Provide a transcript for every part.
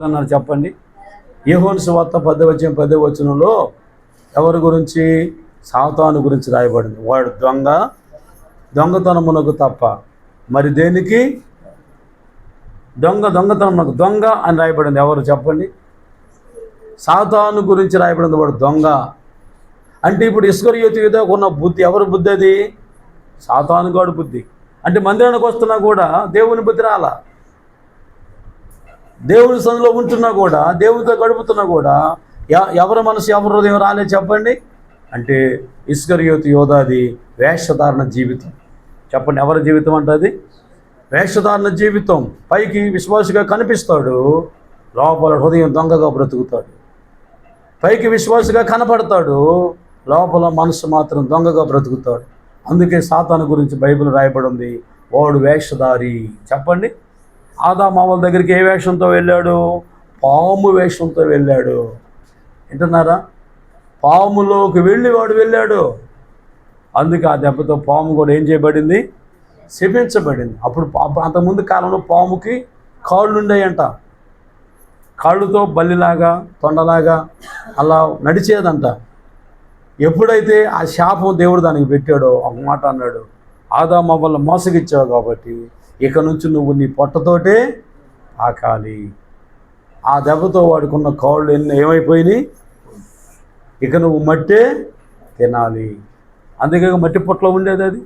అన్నారు చెప్పండి. యోహాను సువార్త 10వ వచనంలో ఎవరి గురించి? సాతాను గురించి రాయబడింది. వాడు దొంగతనమునకు తప్ప మరి దేనికి? దొంగతనమునకు దొంగ అని రాయబడింది. ఎవరు చెప్పండి? సాతాను గురించి రాయబడింది. వాడు దొంగ అంటే ఇప్పుడు ఇస్కరియోతు యూదాకు ఉన్న బుద్ధి ఎవరి బుద్ధి? అది సాతాను గాడి బుద్ధి. అంటే మందిరానికి వస్తున్నా కూడా దేవుని బుద్ధి రాలా, దేవుని సన్నిధిలో ఉంటున్నా కూడా, దేవునితో గడుపుతున్నా కూడా ఎవరి మనసు ఎవరి హృదయం రాలేదు చెప్పండి. అంటే ఇస్కరియోతు యోధాది వేషధారణ జీవితం. చెప్పండి, ఎవరి జీవితం అంటే అది? వేషధారణ జీవితం. పైకి విశ్వాసిగా కనిపిస్తాడు, లోపల హృదయం దొంగగా బ్రతుకుతాడు. పైకి విశ్వాసిగా కనపడతాడు, లోపల మనసు మాత్రం దొంగగా బ్రతుకుతాడు. అందుకే సాతాను గురించి బైబిల్ రాయబడి ఉంది, వాడు వేషధారి. చెప్పండి, ఆదామావల దగ్గరికి ఏ వేషంతో వెళ్ళాడు? పాము వేషంతో వెళ్ళాడు. వింటున్నారా? పాములోకి వెళ్ళి వాడు వెళ్ళాడు. అందుకే ఆ దెబ్బతో పాము కూడా ఏం చేయబడింది? శపించబడింది. అప్పుడు అంతకుముందు కాలంలో పాముకి కాళ్ళు ఉండేయంట. కాళ్ళుతో బల్లిలాగా తొండలాగా అలా నడిచేదంట. ఎప్పుడైతే ఆ శాపం దేవుడు దానికి పెట్టాడో ఒక మాట అన్నాడు, ఆదాము వల్ల మోసగిచ్చావు కాబట్టి ఇక నుంచి నువ్వు నీ పొట్టతోటే ఆకాలి. ఆ దెబ్బతో వాడుకున్న కాళ్ళు ఏమైపోయినాయి? ఇక నువ్వు మట్టే తినాలి. అందుకే మట్టి పొట్టలో ఉండేది అది.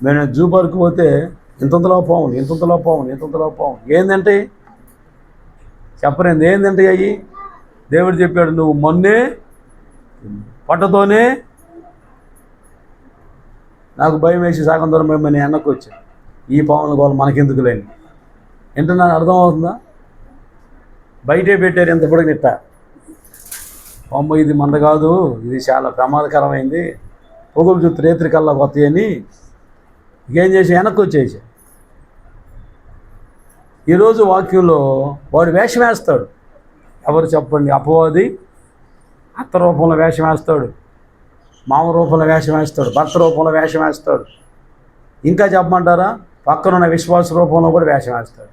నేను జూ పార్క్ పోతే ఇంతంతలో పావును. ఏందంటే చెప్పరేంది? ఏందంటే అయ్యి దేవుడు చెప్పాడు, నువ్వు మొన్నే పొట్టతోనే. నాకు భయం వేసి సగం దూరం భయం నేను వెనక్కి వచ్చాను. ఈ పావుల గోళ మనకెందుకు లేని. వింటున్నాను, అర్థమవుతుందా? బయటే పెట్టారు ఎంత పొడిగిన ఇట్ట. అమ్మ ఇది మంద కాదు, ఇది చాలా ప్రమాదకరమైంది, పొగులు చుట్టూ రేత్రికల్లా వస్తాయని ఇంకేం చేసి వెనక్కి వచ్చేసి. ఈరోజు వాక్యంలో వాడు వేషం వేస్తాడు. ఎవరు చెప్పండి? అపవాది అత్త రూపంలో వేషం వేస్తాడు, మామ రూపంలో వేషం వేస్తాడు, భర్త రూపంలో వేషం వేస్తాడు. ఇంకా చెప్పమంటారా? పక్కనున్న విశ్వాస రూపంలో కూడా వేషం వేస్తాడు.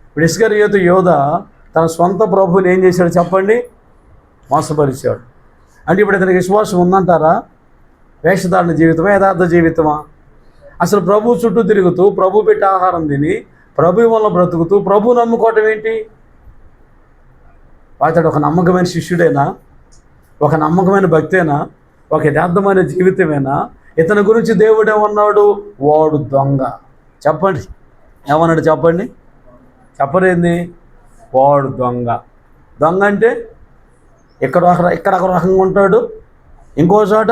ఇప్పుడు ఇస్కరియోతు యోధ తన సొంత ప్రభువుని ఏం చేశాడు చెప్పండి? మోసపరిచాడు. అంటే ఇప్పుడు ఇతనికి విశ్వాసం ఉందంటారా? వేషధారణ జీవితమా, యథార్థ జీవితమా? అసలు ప్రభు చుట్టూ తిరుగుతూ, ప్రభు పెట్టి ఆహారం తిని, ప్రభు వల్ల బ్రతుకుతూ, ప్రభు నమ్ముకోవటం ఏంటి? అతడు ఒక నమ్మకమైన శిష్యుడేనా? ఒక నమ్మకమైన భక్తేనా? ఒక యథార్థమైన జీవితమేనా? ఇతని గురించి దేవుడు ఏమన్నాడు? వాడు దొంగ. చెప్పండి, ఏమన్నాడు చెప్పండి? చెప్పరేంది? వాడు దొంగ. దొంగ అంటే ఇక్కడ ఒక రకంగా ఉంటాడు, ఇంకో చోట